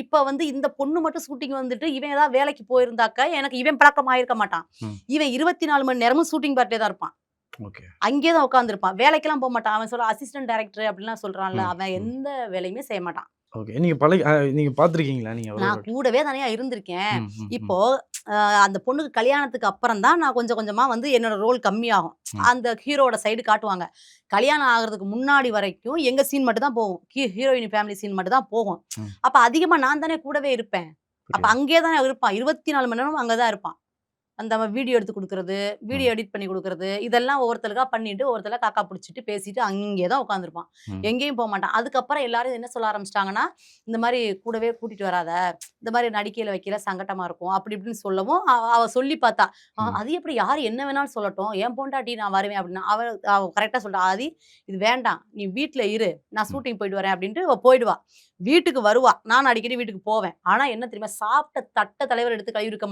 இப்ப வந்து இந்த பொண்ணு மட்டும் ஷூட்டிங் வந்துட்டு, இவன் ஏதாவது வேலைக்கு போயிருந்தாக்க, எனக்கு இவன் பழக்கம் ஆயிருக்க மாட்டான். ம். இவன் 24 மணி நேரமும் ஷூட்டிங் பார்த்துட்டே தான் இருப்பான். ஓகே. அங்கேயே தான் உட்கார்ந்திருப்பான். வேலைக்கெல்லாம் போமாட்டான். அவன் சொல்ற அசிஸ்டன்ட் டைரக்டர் அப்படிலாம் சொல்றான்ல, ம். அவன் ம். எந்த வேலையுமே செய்ய மாட்டான். ஓகே. நீங்க பழகி நீங்க பார்த்துருக்கீங்களா? நீங்க அவரோட நான் கூடவே தானயா இருந்திருக்கேன். ம். ம். ம். இப்போ அந்த பொண்ணுக்கு கல்யாணத்துக்கு அப்புறம் தான் நான் கொஞ்சம் கொஞ்சமா வந்து என்னோட ரோல் கம்மியாகும். ம். அந்த ஹீரோவோட சைடு காட்டுவாங்க. கல்யாணம் ஆகுறதுக்கு முன்னாடி வரைக்கும் எங்க சீன் மட்டும் தான் போகும். ஹீரோயின் ஃபேமிலி சீன் மட்டும் தான் போகும். ம். அப்ப அதிகமா நான் தானே கூடவே இருப்பேன். அப்ப புரியுது. அங்கேயே தானே இருப்பான். 24 மணி நேரமும் அங்க தான் இருப்பான். அந்த வீடியோ எடுத்து குடுக்குறது, வீடியோ ம். எடிட் பண்ணி குடுக்குறது, இதெல்லாம் ஒவ்வொருத்தருக்கா பண்ணிட்டு, ஒவ்வொருத்தரா காக்கா புடிச்சிட்டு, பேசிட்டு அங்கே தான் உட்காந்துருப்பான். ம். எங்கேயும் போமாட்டான். அதுக்கப்புறம் எல்லாரும் என்ன சொல்ல ஆரம்பிச்சுட்டாங்கன்னா, இந்த மாரி கூடவே கூட்டிட்டு வராத. இந்த மாரி நடிக்கையில வைக்கையில சங்கட்டமா இருக்கும். அப்படி இப்படின்னு சொல்லவும், அவ சொல்லி பார்த்தா. ம். அது எப்படி யாரு என்ன வேணாலும் சொல்லட்டும். என் பொண்டாட்டி நான் வருவேன் அப்படின்னா. அவ கரெக்ட்டா சொல்ட்டா. "ஆதி இது வேண்டாம். நீ வீட்ல இரு. நான் ம். ஷூட்டிங் போயிட்டு வரேன்" அப்படின்ட்டு அவ போயிடுவா. வீட்டுக்கு வருவா. நானும் அடிக்கடி வீட்டுக்கு போவேன். ஆனா என்ன தெரியுமா? சாப்பிட்ட தட்ட தலைவர் எடுத்து கழுவி இருக்க மாட்டா.